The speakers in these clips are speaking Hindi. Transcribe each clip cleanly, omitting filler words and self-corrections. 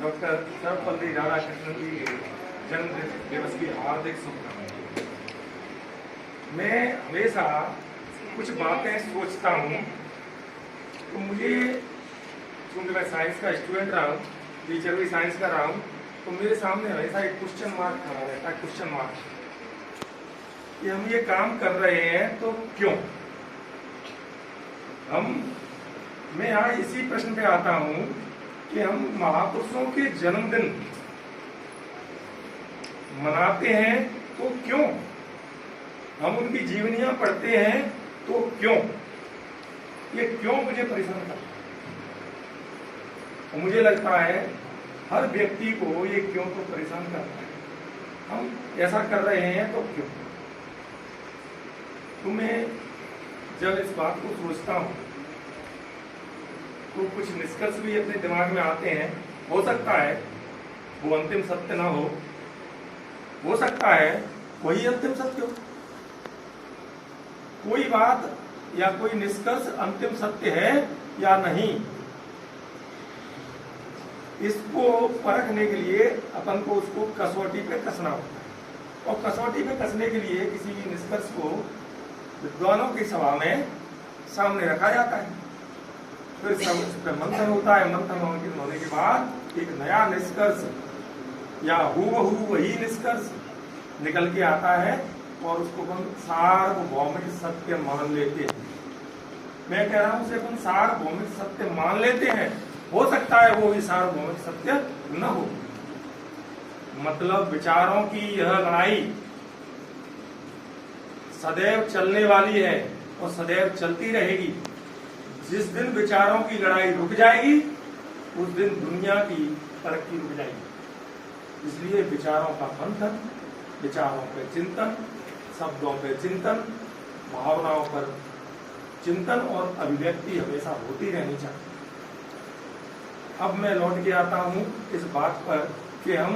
डॉक्टर सर्वपल्ली राधाकृष्णन की जन्म दिवस की हार्दिक शुभकामनाएं। मैं हमेशा कुछ बातें सोचता हूँ तो मुझे, क्योंकि मैं साइंस का स्टूडेंट रहा हूँ, टीचर भी साइंस का रहा हूँ, तो मेरे सामने हमेशा एक क्वेश्चन मार्क खड़ा रहता है। क्वेश्चन मार्क कि हम ये काम कर रहे हैं तो क्यों? मैं आज इसी प्रश्न पे आता हूँ कि हम महापुरुषों के जन्मदिन मनाते हैं तो क्यों? हम उनकी जीवनियां पढ़ते हैं तो क्यों? ये क्यों मुझे परेशान करता है। और मुझे लगता है हर व्यक्ति को ये क्यों तो परेशान करता है। हम ऐसा कर रहे हैं तो क्यों? तो मैं जब इस बात को सोचता हूँ तो कुछ निष्कर्ष भी अपने दिमाग में आते हैं। हो सकता है वो अंतिम सत्य ना हो सकता है वही अंतिम सत्य हो। कोई बात या कोई निष्कर्ष अंतिम सत्य है या नहीं, इसको परखने के लिए अपन को उसको कसौटी पे कसना होता है। और कसौटी पे कसने के लिए किसी भी निष्कर्ष को विद्वानों की सभा में सामने रखा जाता है, फिर उस पर मंथन होता है। मंथन होने के बाद एक नया निष्कर्ष या हूबहू वही निष्कर्ष निकल के आता है और उसको अपन सार्वभौमिक सत्य मान लेते हैं। मैं कह रहा हूं उसे अपन सार्वभौमिक सत्य मान लेते हैं। हो सकता है वो भी सार्वभौमिक सत्य न हो। मतलब विचारों की यह लड़ाई सदैव चलने वाली है और सदैव चलती रहेगी। जिस दिन विचारों की लड़ाई रुक जाएगी उस दिन दुनिया की तरक्की रुक जाएगी। इसलिए विचारों का मंथन, विचारों पर चिंतन, शब्दों पर चिंतन, भावनाओं पर चिंतन और अभिव्यक्ति हमेशा होती रहनी चाहिए। अब मैं लौट के आता हूं इस बात पर कि हम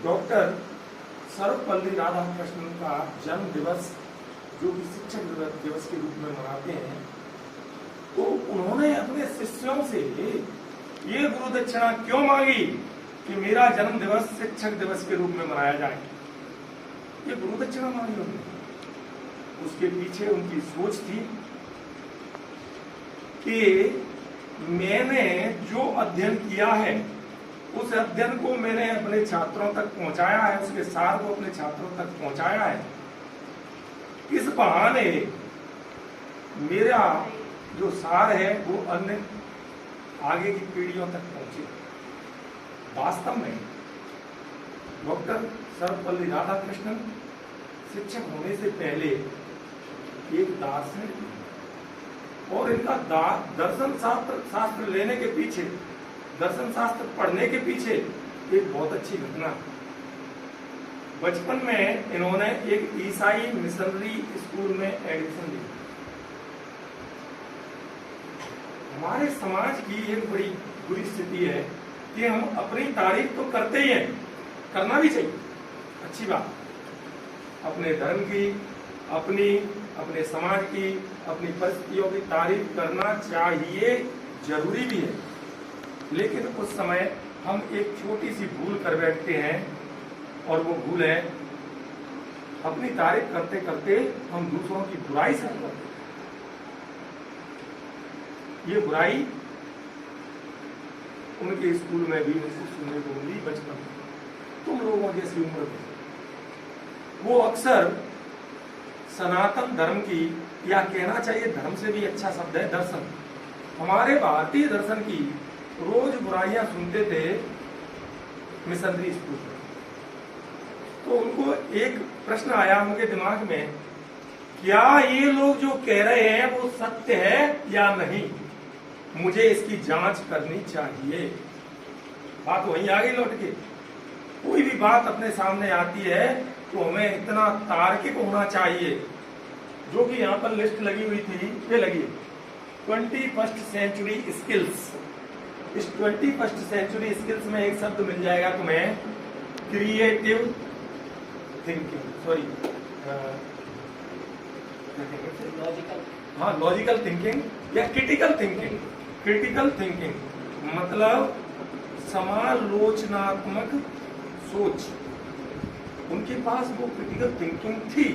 डॉक्टर सर्वपल्ली राधाकृष्णन का जन्म दिवस जो कि शिक्षक दिवस के रूप में मनाते हैं, तो उन्होंने अपने शिष्यों से ये गुरु दक्षिणा क्यों मांगी कि मेरा जन्म दिवस शिक्षक दिवस के रूप में मनाया जाए। ये गुरु दक्षिणा मांगी उन्होंने। उसके पीछे उनकी सोच थी कि मैंने जो अध्ययन किया है उस अध्ययन को मैंने अपने छात्रों तक पहुंचाया है, उसके सार को अपने छात्रों तक पहुंचाया है। इस बहाने मेरा जो सार है वो अन्य आगे की पीढ़ियों तक पहुंचे। वास्तव में डॉक्टर सर्वपल्ली राधाकृष्णन शिक्षक होने से पहले एक दार्शनिक और इनका दर्शन शास्त्र लेने के पीछे, दर्शन शास्त्र पढ़ने के पीछे एक बहुत अच्छी घटना। बचपन में इन्होंने एक ईसाई मिशनरी स्कूल में एडमिशन ली। हमारे समाज की एक बड़ी बुरी स्थिति है कि हम अपनी तारीफ तो करते ही हैं, करना भी चाहिए, अच्छी बात। अपने धर्म की, अपने समाज की, अपनी परिस्थितियों की तारीफ करना चाहिए, जरूरी भी है। लेकिन उस समय हम एक छोटी सी भूल कर बैठते हैं और वो भूल है अपनी तारीफ करते करते हम दूसरों की बुराई से करते हैं। ये बुराई उनके स्कूल में भी मुझे सुनने को मिली बचपन में। तुम लोगों जैसी उम्र में वो अक्सर सनातन धर्म की, या कहना चाहिए धर्म से भी अच्छा शब्द है दर्शन, हमारे भारतीय दर्शन की रोज बुराइयां सुनते थे मिशनरी स्कूल में। तो उनको एक प्रश्न आया उनके दिमाग में, क्या ये लोग जो कह रहे हैं वो सत्य है या नहीं, मुझे इसकी जांच करनी चाहिए। बात वहीं आ गई लौट के। कोई भी बात अपने सामने आती है तो हमें इतना तार्किक होना चाहिए। जो कि यहाँ पर लिस्ट लगी हुई थी, ये लगी 21st सेंचुरी स्किल्स। इस 21st सेंचुरी स्किल्स में एक शब्द मिल जाएगा तुम्हें, creative thinking, sorry logical thinking या क्रिटिकल थिंकिंग। क्रिटिकल थिंकिंग मतलब समालोचनात्मक सोच, उनके पास वो क्रिटिकल थिंकिंग थी।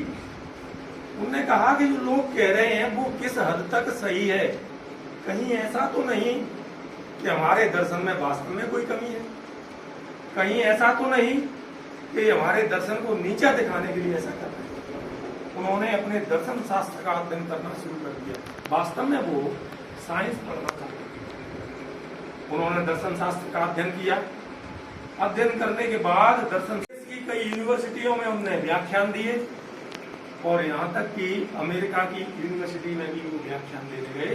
उन्होंने कहा कि जो लोग कह रहे हैं वो किस हद तक सही है, कहीं ऐसा तो नहीं कि हमारे दर्शन में वास्तव में कोई कमी है, कहीं ऐसा तो नहीं कि हमारे दर्शन को नीचा दिखाने के लिए ऐसा कर रहे हैं। उन्होंने अपने दर्शन शास्त्र का अध्ययन करना शुरू कर दिया। वास्तव में वो साइंस पढ़ना चाहते थे। उन्होंने दर्शन शास्त्र का अध्ययन किया। अध्ययन करने के बाद दर्शन की कई यूनिवर्सिटियों में उन्होंने व्याख्यान दिए और यहाँ तक कि अमेरिका की यूनिवर्सिटी में भी वो व्याख्यान देने गए।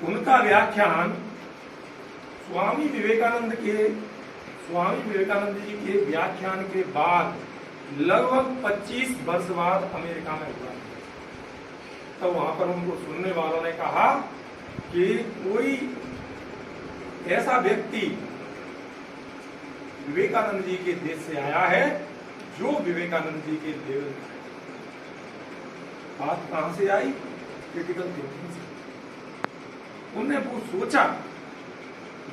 उनका व्याख्यान स्वामी विवेकानंद जी के व्याख्यान के बाद लगभग 25 वर्ष बाद अमेरिका में हुआ। तो वहां पर उनको सुनने वालों ने कहा कि कोई ऐसा व्यक्ति विवेकानंद जी के देश से आया है जो विवेकानंद जी के लेवल का है। बात कहां से आई? क्रिटिकल थिंकिंग से। उन्होंने वो सोचा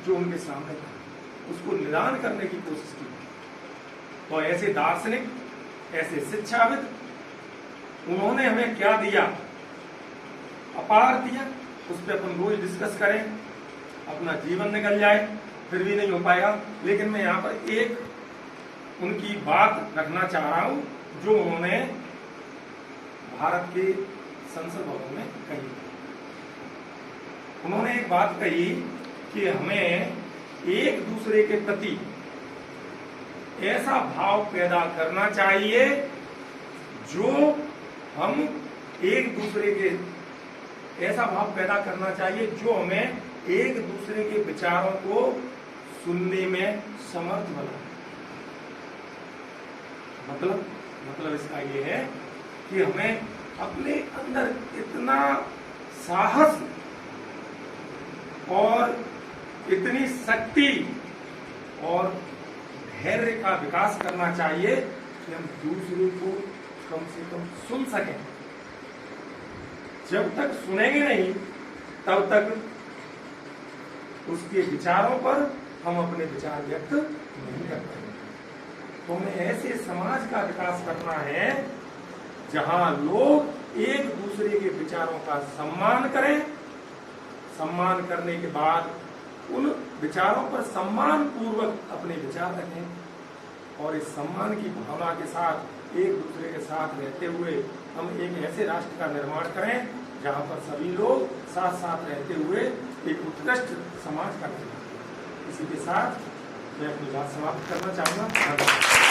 जो उनके सामने था, उसको निदान करने की कोशिश की। तो ऐसे दार्शनिक, ऐसे शिक्षाविद, उन्होंने हमें क्या दिया? अपार दिया। उस पर अपन रोज डिस्कस करें, अपना जीवन निकल जाए, फिर भी नहीं हो पाएगा। लेकिन मैं यहाँ पर एक उनकी बात रखना चाह रहा हूं जो उन्होंने भारत के संसद भवन में कही। उन्होंने एक बात कही कि हमें एक दूसरे के प्रति ऐसा भाव पैदा करना चाहिए जो हम एक दूसरे के ऐसा भाव पैदा करना चाहिए जो हमें एक दूसरे के विचारों को सुनने में समर्थ बनाए। मतलब इसका ये है कि हमें अपने अंदर इतना साहस और इतनी शक्ति और धैर्य का विकास करना चाहिए कि हम दूसरे को कम से कम सुन सकें। जब तक सुनेंगे नहीं तब तक उसके विचारों पर हम अपने विचार व्यक्त नहीं कर पाएंगे। तो हमें ऐसे समाज का विकास करना है जहां लोग एक दूसरे के विचारों का सम्मान करें। सम्मान करने के बाद उन विचारों पर सम्मान पूर्वक अपने विचार रखें और इस सम्मान की भावना के साथ एक दूसरे के साथ रहते हुए हम एक ऐसे राष्ट्र का निर्माण करें जहां पर सभी लोग साथ साथ रहते हुए एक उत्कृष्ट समाज का निर्माण करें। इसी के साथ मैं अपनी बात समाप्त करना चाहूंगा।